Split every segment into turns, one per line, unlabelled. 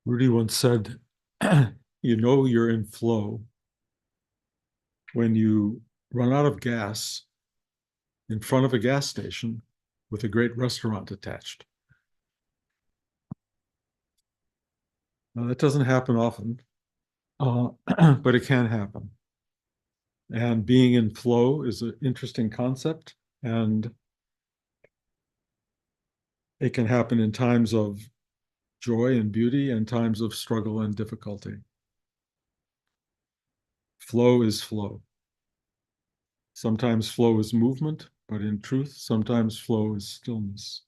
Rudi once said, you know you're in flow when you run out of gas in front of a gas station with a great restaurant attached. Now, that doesn't happen often, uh, but it can happen. And being in flow is an interesting concept, and it can happen in times of joy and beauty and times of struggle and difficulty. Flow is flow. Sometimes flow is movement, but in truth, sometimes flow is stillness.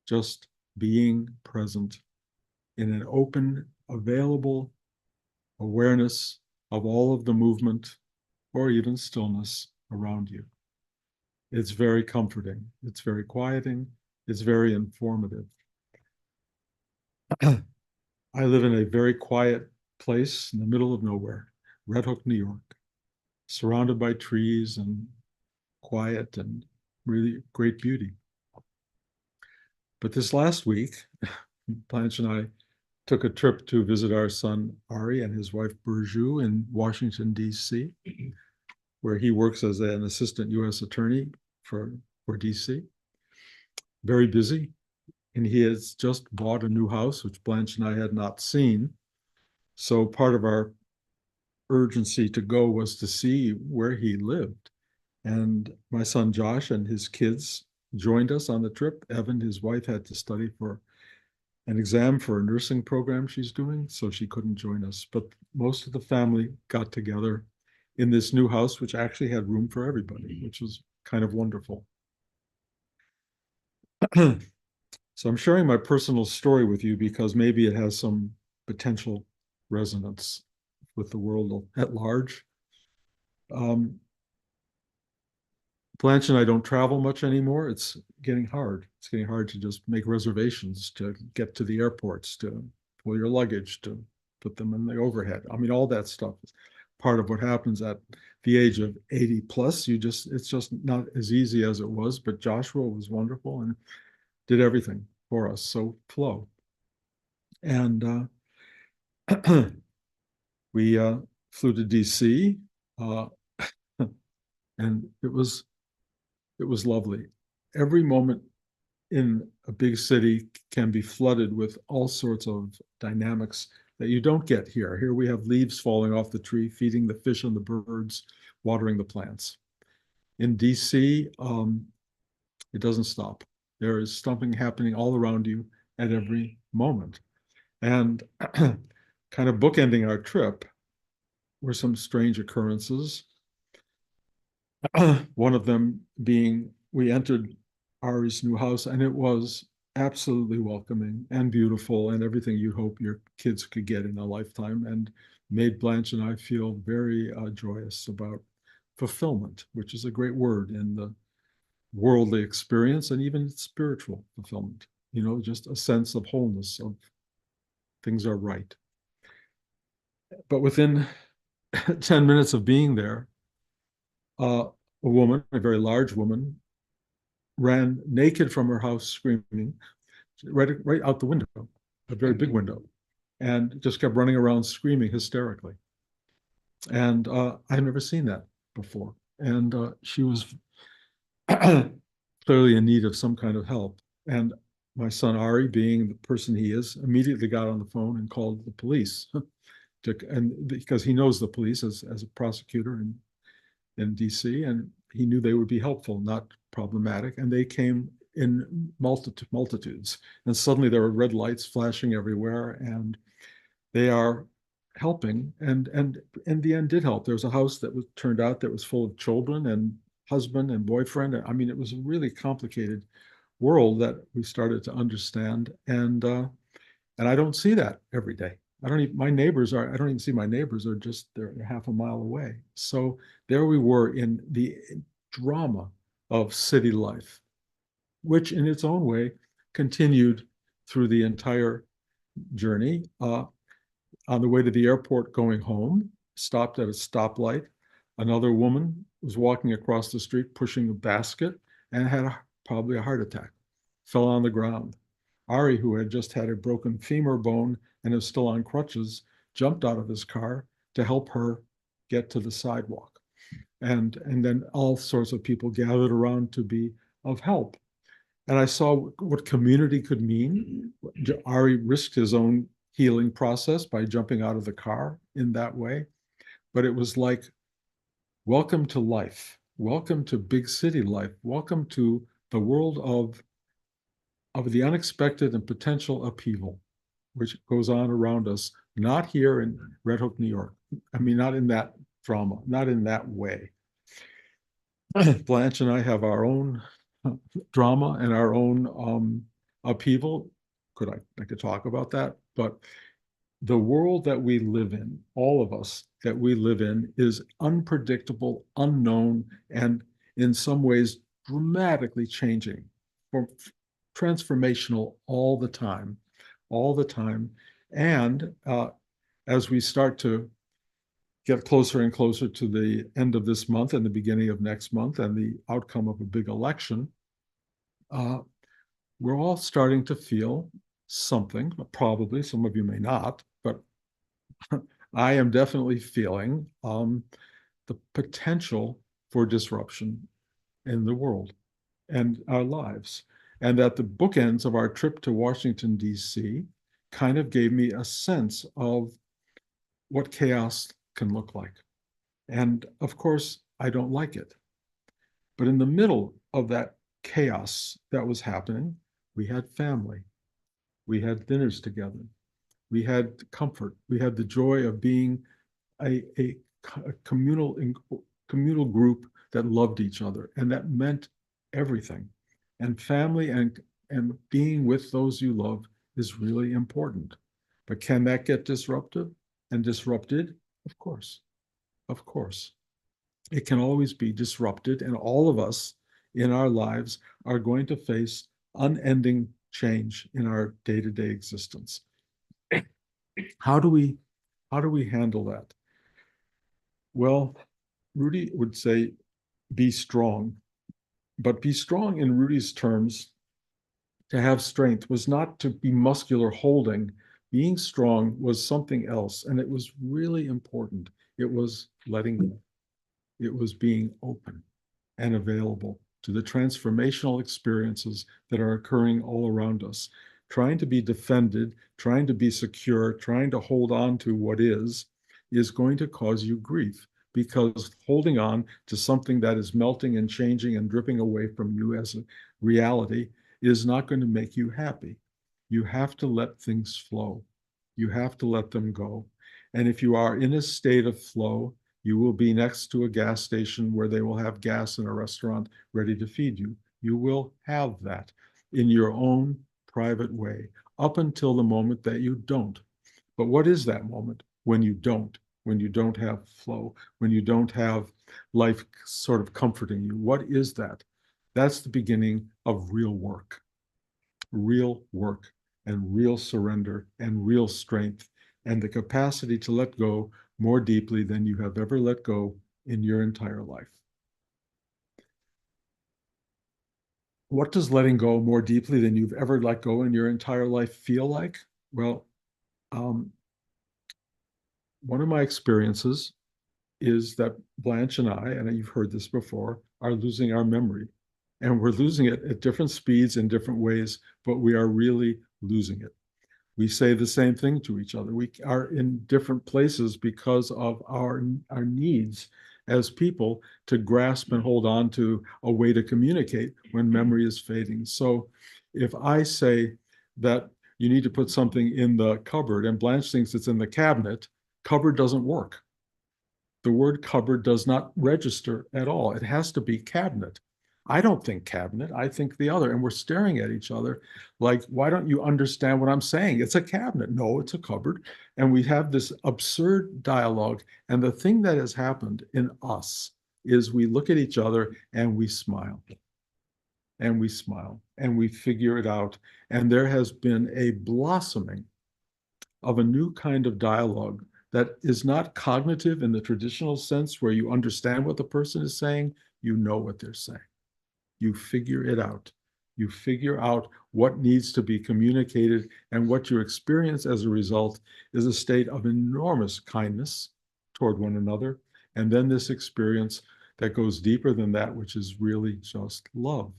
Just being present in an open, available awareness of all of the movement or even stillness around you. It's very comforting. It's very quieting. It's very informative. I live in a very quiet place in the middle of nowhere, Red Hook, New York, surrounded by trees and quiet and really great beauty. But this last week, Blanche and I took a trip to visit our son Ari and his wife Burju in Washington, D.C., where he works as an assistant U.S. attorney for, for D.C. Very busy. And he has just bought a new house, which Blanche and I had not seen. So part of our urgency to go was to see where he lived. And my son Josh and his kids joined us on the trip. Evan, his wife, had to study for an exam for a nursing program she's doing, so she couldn't join us. But most of the family got together in this new house, which actually had room for everybody, which was kind of wonderful. So I'm sharing my personal story with you because maybe it has some potential resonance with the world at large. Um, Blanche and I don't travel much anymore. It's getting hard. It's getting hard to just make reservations to get to the airports, to pull your luggage, to put them in the overhead. I mean, all that stuff is part of what happens at the age of 80 plus. It's just not as easy as it was. But Joshua was wonderful and did everything for us. So flow. And we flew to DC, uh, and it was lovely. Every moment in a big city can be flooded with all sorts of dynamics that you don't get here. Here we have leaves falling off the tree, feeding the fish and the birds, watering the plants. In DC, it doesn't stop. There is something happening all around you at every moment. And kind of bookending our trip were some strange occurrences. One of them being we entered Ari's new house, and it was absolutely welcoming and beautiful and everything you hope your kids could get in a lifetime, and made Blanche and I feel very joyous about fulfillment, which is a great word in the worldly experience and even spiritual fulfillment. You know, just a sense of wholeness, of things are right. But within 10 minutes of being there, a woman, a very large woman, ran naked from her house screaming right out the window, a very big window, and just kept running around screaming hysterically. And I had never seen that before. And she was clearly in need of some kind of help. And my son Ari, being the person he is, immediately got on the phone and called the police. And because he knows the police as a prosecutor in DC, and he knew they would be helpful, not problematic. And they came in multitudes. And suddenly there were red lights flashing everywhere, and they are helping. And in the end, did help. There was a house that was turned out that was full of children and husband and boyfriend. I mean, it was a really complicated world that we started to understand. And I don't see that every day. I don't even, my neighbors are, I don't even see my neighbors are just, they're half a mile away. So there we were in the drama of city life, which in its own way continued through the entire journey. On the way to the airport going home, stopped at a stoplight. Another woman was walking across the street pushing a basket and had probably a heart attack, fell on the ground. Ari, who had just had a broken femur bone and is still on crutches, jumped out of his car to help her get to the sidewalk. And then all sorts of people gathered around to be of help. And I saw what community could mean. Ari risked his own healing process by jumping out of the car in that way. But it was like, welcome to life. Welcome to big city life. Welcome to the world of the unexpected and potential upheaval, which goes on around us, not here in Red Hook, New York. I mean, not in that drama, not in that way. Blanche and I have our own drama and our own upheaval. I could talk about that, but the world that we live in, all of us that we live in, is unpredictable, unknown, and in some ways dramatically changing, transformational all the time, all the time. And as we start to get closer and closer to the end of this month and the beginning of next month and the outcome of a big election, we're all starting to feel something. Probably some of you may not, but I am definitely feeling the potential for disruption in the world and our lives. And that the bookends of our trip to Washington, D.C. kind of gave me a sense of what chaos can look like. And of course, I don't like it. But in the middle of that chaos that was happening, we had family. We had dinners together. We had comfort. We had the joy of being a communal group that loved each other, and that meant everything. And family and being with those you love is really important. But can that get disrupted and disrupted? Of course. Of course. It can always be disrupted, and all of us in our lives are going to face unending change in our day-to-day existence. How do we handle that? Well, Rudi would say, be strong. But be strong in Rudi's terms, to have strength was not to be muscular holding. Being strong was something else, and it was really important. It was letting go. It was being open and available to the transformational experiences that are occurring all around us. Trying to be defended, trying to be secure, trying to hold on to what is going to cause you grief, because holding on to something that is melting and changing and dripping away from you as a reality is not going to make you happy. You have to let things flow. You have to let them go. And if you are in a state of flow, you will be next to a gas station where they will have gas in a restaurant ready to feed you. You will have that in your own private way up until the moment that you don't. But what is that moment when you don't? When you don't have flow, when you don't have life sort of comforting you? What is that? That's the beginning of real work and real surrender and real strength and the capacity to let go more deeply than you have ever let go in your entire life. What does letting go more deeply than you've ever let go in your entire life feel like? Well, one of my experiences is that Blanche and I, and you've heard this before, are losing our memory. And we're losing it at different speeds in different ways, but we are really losing it. We say the same thing to each other. We are in different places because of our needs as people to grasp and hold on to a way to communicate when memory is fading. So if I say that you need to put something in the cupboard and Blanche thinks it's in the cabinet, cupboard doesn't work. The word cupboard does not register at all. It has to be cabinet. I don't think cabinet, I think the other. And we're staring at each other like, why don't you understand what I'm saying? It's a cabinet. No, it's a cupboard. And we have this absurd dialogue. And the thing that has happened in us is we look at each other and we smile. And we smile and we figure it out. And there has been a blossoming of a new kind of dialogue that is not cognitive in the traditional sense where you understand what the person is saying, you know what they're saying. You figure it out. You figure out what needs to be communicated, and what you experience as a result is a state of enormous kindness toward one another. And then this experience that goes deeper than that, which is really just love.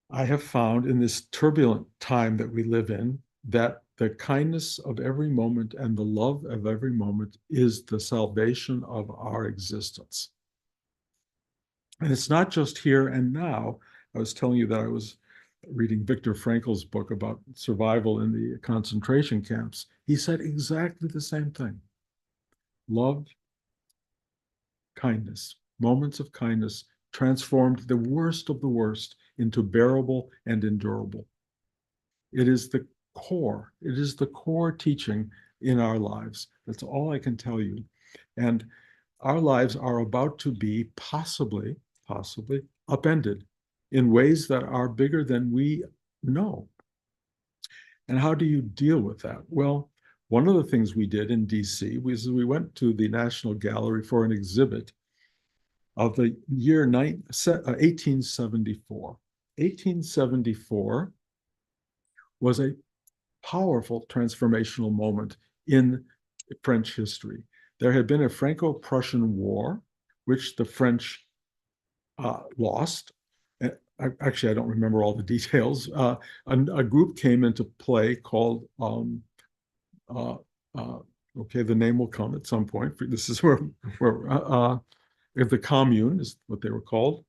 I have found in this turbulent time that we live in that the kindness of every moment and the love of every moment is the salvation of our existence. And it's not just here and now. I was telling you that I was reading Viktor Frankl's book about survival in the concentration camps. He said exactly the same thing. Love, kindness, moments of kindness transformed the worst of the worst into bearable and endurable. It is the core. It is the core teaching in our lives. That's all I can tell you. And our lives are about to be possibly upended in ways that are bigger than we know. And how do you deal with that? Well, one of the things we did in DC was we went to the National Gallery for an exhibit of the year 1874. 1874 was a powerful transformational moment in French history. There had been a Franco-Prussian war, which the French lost. Actually, I don't remember all the details. A group came into play called, uh, okay, the name will come at some point. This is where the Commune is what they were called.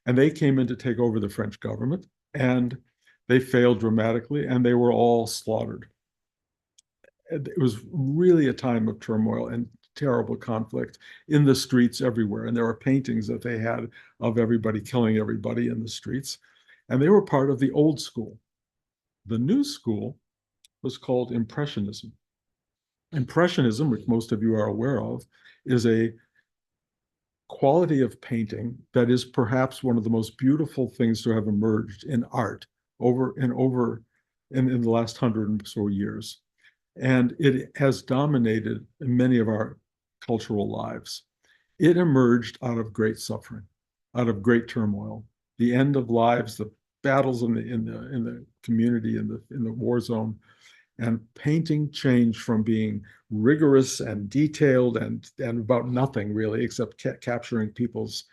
And they came in to take over the French government, and they failed dramatically, and they were all slaughtered. It was really a time of turmoil and terrible conflict in the streets everywhere. And there were paintings that they had of everybody killing everybody in the streets. And they were part of the old school. The new school was called Impressionism. Impressionism, which most of you are aware of, is a quality of painting that is perhaps one of the most beautiful things to have emerged in art over in the last 100 or so years. And it has dominated many of our cultural lives. It emerged out of great suffering, out of great turmoil, the end of lives, the battles in the community, in the war zone. And painting changed from being rigorous and detailed and about nothing really, except capturing people's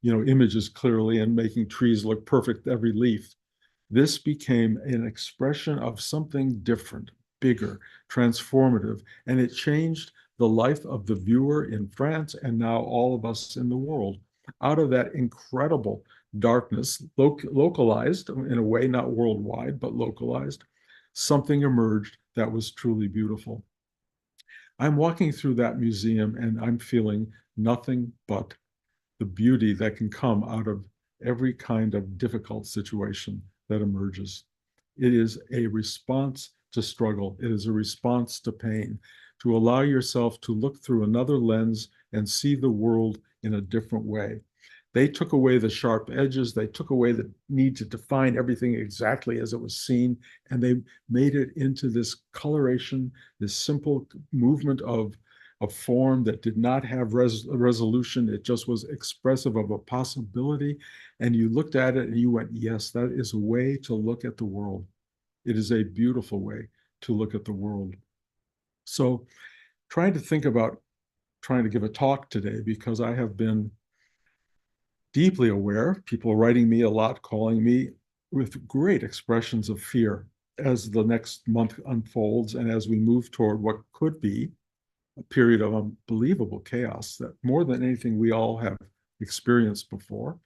images clearly and making trees look perfect, every leaf. This became an expression of something different, bigger, transformative, and it changed the life of the viewer in France and now all of us in the world. Out of that incredible darkness, localized in a way, not worldwide, but localized, something emerged that was truly beautiful. I'm walking through that museum and I'm feeling nothing but the beauty that can come out of every kind of difficult situation that emerges. It is a response to struggle. It is a response to pain, to allow yourself to look through another lens and see the world in a different way. They took away the sharp edges. They took away the need to define everything exactly as it was seen, and they made it into this coloration, this simple movement of a form that did not have resolution. It just was expressive of a possibility. And you looked at it and you went, yes, that is a way to look at the world. It is a beautiful way to look at the world. So trying to think about trying to give a talk today, because I have been deeply aware, people writing me a lot, calling me with great expressions of fear as the next month unfolds and as we move toward what could be a period of unbelievable chaos that more than anything we all have experienced before.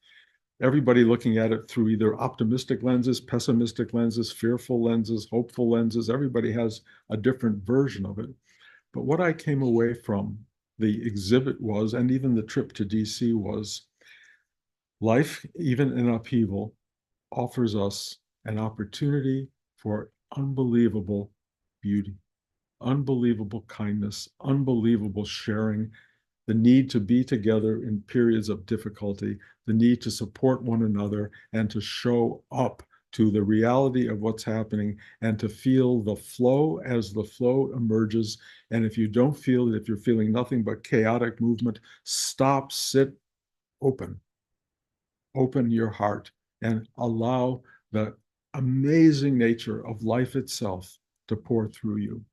Everybody looking at it through either optimistic lenses, pessimistic lenses, fearful lenses, hopeful lenses. Everybody has a different version of it. But what I came away from the exhibit was, and even the trip to DC was, life, even in upheaval, offers us an opportunity for unbelievable beauty, unbelievable kindness, unbelievable sharing, the need to be together in periods of difficulty, the need to support one another and to show up to the reality of what's happening and to feel the flow as the flow emerges. And if you don't feel it, if you're feeling nothing but chaotic movement, stop, sit, open your heart and allow the amazing nature of life itself to pour through you.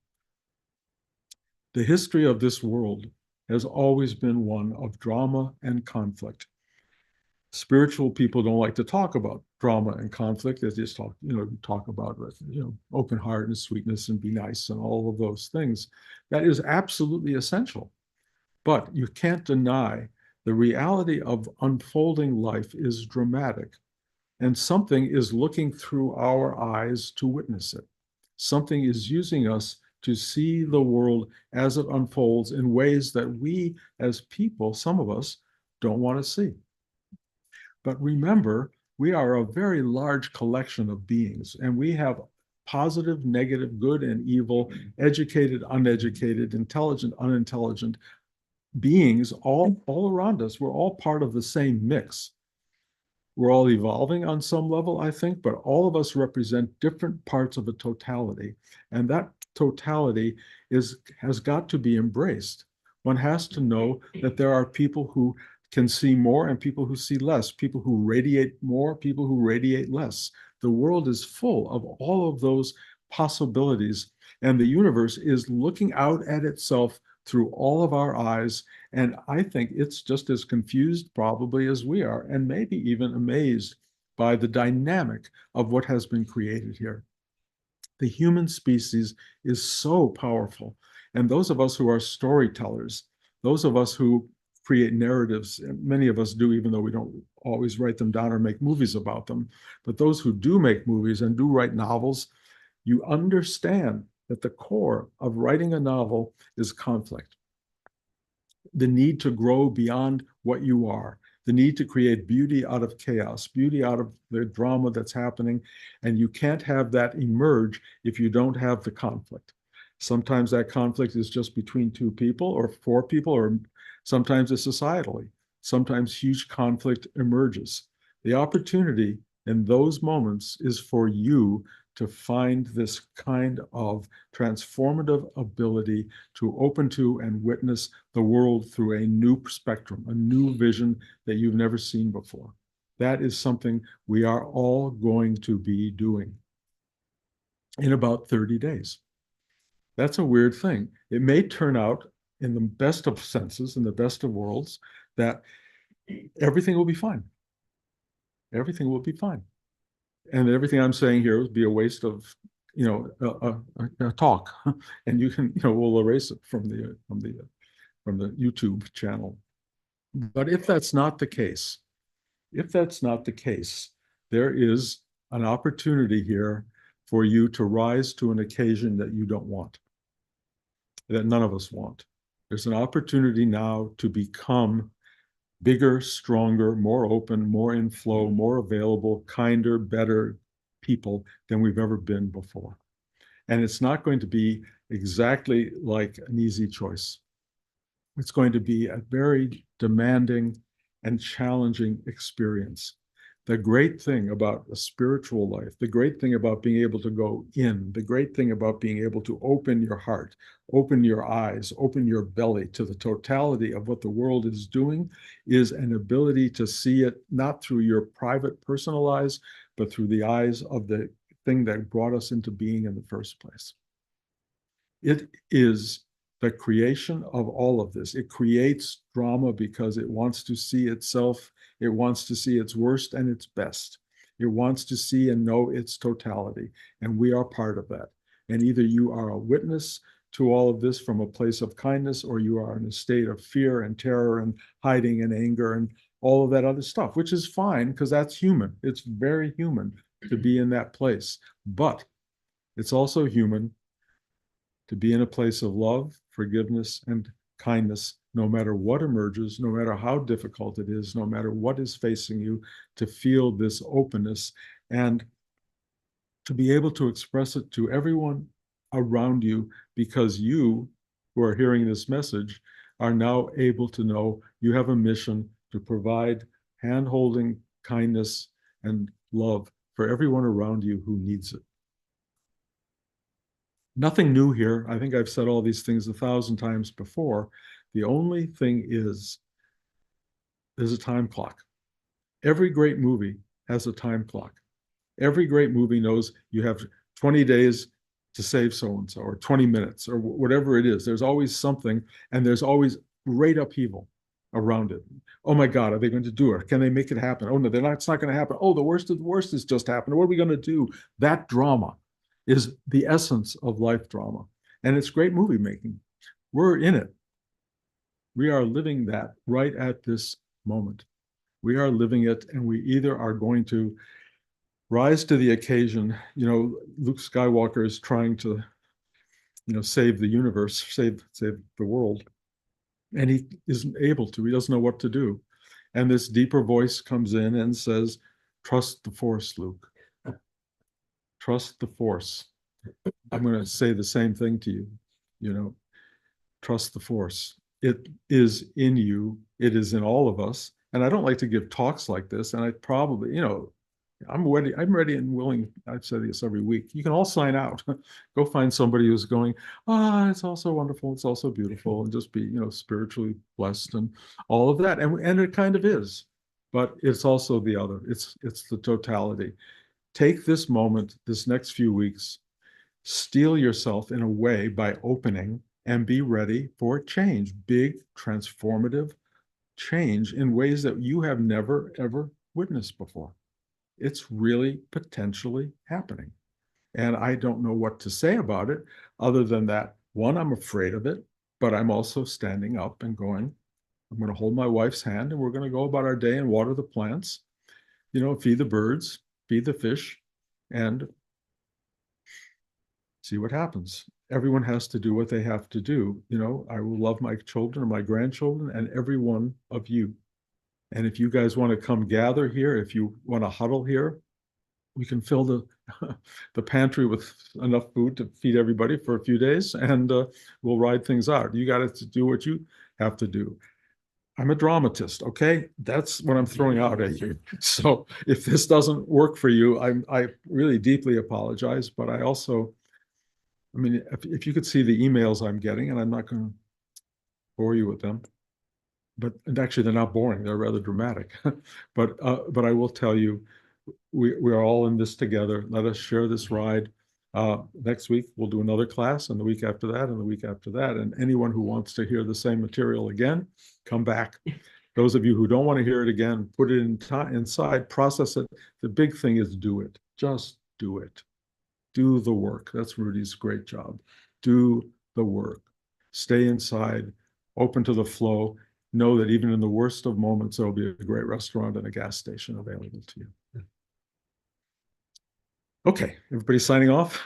The history of this world has always been one of drama and conflict. Spiritual people don't like to talk about drama and conflict. They just talk about, open heart and sweetness and be nice and all of those things. That is absolutely essential. But you can't deny the reality of unfolding life is dramatic, and something is looking through our eyes to witness it. Something is using us to see the world as it unfolds in ways that we as people, some of us, don't want to see. But remember, we are a very large collection of beings, and we have positive, negative, good and evil, educated, uneducated, intelligent, unintelligent beings all around us. We're all part of the same mix. We're all evolving on some level, I think, but all of us represent different parts of a totality. And that totality has got to be embraced. One has to know that there are people who can see more and people who see less, people who radiate more, people who radiate less. The world is full of all of those possibilities, and the universe is looking out at itself through all of our eyes. And I think it's just as confused probably as we are, and maybe even amazed by the dynamic of what has been created here. The human species is so powerful. And those of us who are storytellers, those of us who create narratives, many of us do, even though we don't always write them down or make movies about them, but those who do make movies and do write novels, you understand that the core of writing a novel is conflict. The need to grow beyond what you are, the need to create beauty out of chaos, beauty out of the drama that's happening. And you can't have that emerge if you don't have the conflict. Sometimes that conflict is just between two people or four people, or sometimes it's societally. Sometimes huge conflict emerges. The opportunity in those moments is for you to find this kind of transformative ability to open to and witness the world through a new spectrum, a new vision that you've never seen before. That is something we are all going to be doing in about 30 days. That's a weird thing. It may turn out, in the best of senses, in the best of worlds, that everything will be fine. Everything will be fine. And everything I'm saying here would be a waste of, a talk, and we'll erase it from the YouTube channel. But if that's not the case, there is an opportunity here for you to rise to an occasion that you don't want, that none of us want. There's an opportunity now to become bigger, stronger, more open, more in flow, more available, kinder, better people than we've ever been before. And it's not going to be exactly like an easy choice. It's going to be a very demanding and challenging experience. The great thing about a spiritual life, the great thing about being able to go in, the great thing about being able to open your heart, open your eyes, open your belly to the totality of what the world is doing, is an ability to see it not through your private personal eyes, but through the eyes of the thing that brought us into being in the first place. It is the creation of all of this. It creates drama because it wants to see itself. It wants to see its worst and its best. It wants to see and know its totality. And we are part of that. And either you are a witness to all of this from a place of kindness, or you are in a state of fear and terror and hiding and anger and all of that other stuff, which is fine because that's human. It's very human to be in that place. But it's also human to be in a place of love, forgiveness, and kindness, no matter what emerges, no matter how difficult it is, no matter what is facing you, to feel this openness and to be able to express it to everyone around you, because you who are hearing this message are now able to know you have a mission to provide hand-holding kindness and love for everyone around you who needs it. Nothing new here. I think I've said all these things 1,000 times before. The only thing is, there's a time clock. Every great movie has a time clock. Every great movie knows you have 20 days to save so-and-so, or 20 minutes, or whatever it is. There's always something, and there's always great upheaval around it. Oh my God, are they going to do it? Can they make it happen? Oh no, they're not. It's not going to happen. Oh, the worst of the worst has just happened. What are we going to do? That drama is the essence of life drama. And it's great movie making. We're in it. We are living that right at this moment. We are living it, and we either are going to rise to the occasion. Luke Skywalker is trying to, save the universe, save the world, and he isn't able to. He doesn't know what to do. And this deeper voice comes in and says, trust the force, Luke. Trust the force. I'm going to say the same thing to you. Trust the force. It is in you. It is in all of us. And I don't like to give talks like this. And I probably, I'm ready and willing. I've said this every week. You can all sign out. Go find somebody who's going, it's also wonderful. It's also beautiful. And just be, spiritually blessed and all of that. And it kind of is. But it's also the other. It's the totality. Take this moment, this next few weeks, steel yourself in a way by opening, and be ready for change, big transformative change in ways that you have never, ever witnessed before. It's really potentially happening. And I don't know what to say about it other than that, one, I'm afraid of it, but I'm also standing up and going, I'm going to hold my wife's hand and we're going to go about our day and water the plants, feed the birds, feed the fish, and see what happens. Everyone has to do what they have to do. I will love my children and my grandchildren and every one of you. And if you guys want to come gather here, if you want to huddle here, we can fill the pantry with enough food to feed everybody for a few days, and we'll ride things out. You got to do what you have to do. I'm a dramatist, okay? That's what I'm throwing out at you. So if this doesn't work for you, I really deeply apologize, but I also, if you could see the emails I'm getting, and I'm not going to bore you with them, but actually they're not boring, they're rather dramatic. but I will tell you, we are all in this together. Let us share this ride. Next week we'll do another class, and the week after that, and the week after that. And anyone who wants to hear the same material again, come back. Those of you who don't want to hear it again, put it inside, process it. The big thing is do it. Just do it. Do the work. That's Rudi's great job. Do the work. Stay inside, open to the flow. Know that even in the worst of moments, there'll be a great restaurant and a gas station available to you. Okay, everybody signing off.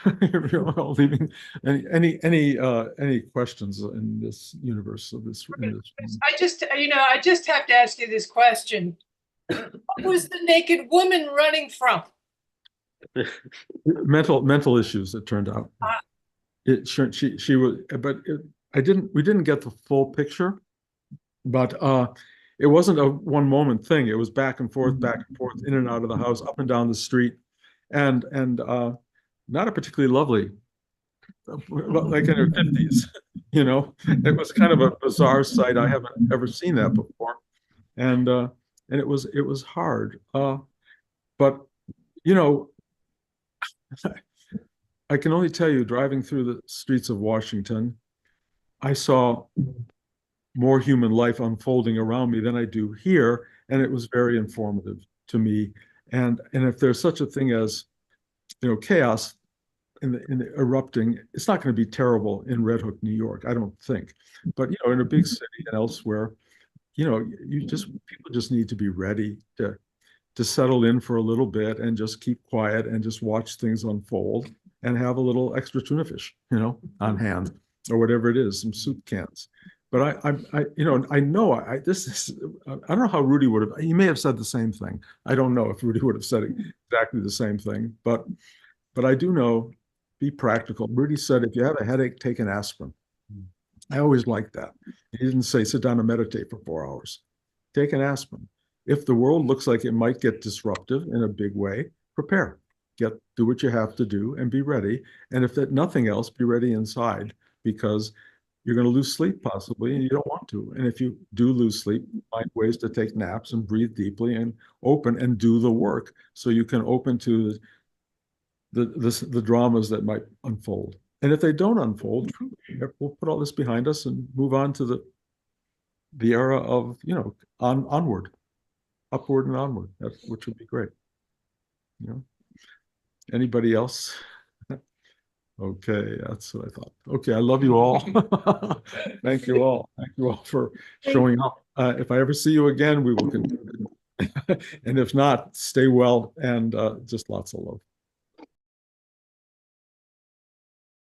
You're all leaving. Any questions in this universe of this?
I just have to ask you this question. What was the naked woman running from?
Mental issues, it turned out. She was, but we didn't get the full picture. But it wasn't a one moment thing. It was back and forth, in and out of the house, up and down the street, and not a particularly lovely, like in her 50s. It was kind of a bizarre sight. I haven't ever seen that before, and it was hard. But I can only tell you, driving through the streets of Washington, I saw more human life unfolding around me than I do here, and it was very informative to me. And if there's such a thing as chaos in the erupting, it's not going to be terrible in Red Hook, New York, I don't think. But in a big city and elsewhere, people just need to be ready to settle in for a little bit and just keep quiet and just watch things unfold and have a little extra tuna fish, on hand, or whatever it is, some soup cans. But I know this is, I don't know how Rudi would have, he may have said the same thing. I don't know if Rudi would have said exactly the same thing, but I do know, be practical. Rudi said, if you have a headache, take an aspirin. I always liked that. He didn't say, sit down and meditate for 4 hours. Take an aspirin. If the world looks like it might get disruptive in a big way, prepare. Do what you have to do and be ready. And if that nothing else, be ready inside, because you're going to lose sleep possibly, and you don't want to. And if you do lose sleep, find ways to take naps and breathe deeply and open and do the work so you can open to the dramas that might unfold. And if they don't unfold, we'll put all this behind us and move on to the era of, onward, upward and onward, which would be great. Anybody else? Okay, that's what I thought. Okay, I love you all. Thank you all. Thank you all for showing up. If I ever see you again, we will continue. And if not, stay well and just lots of love.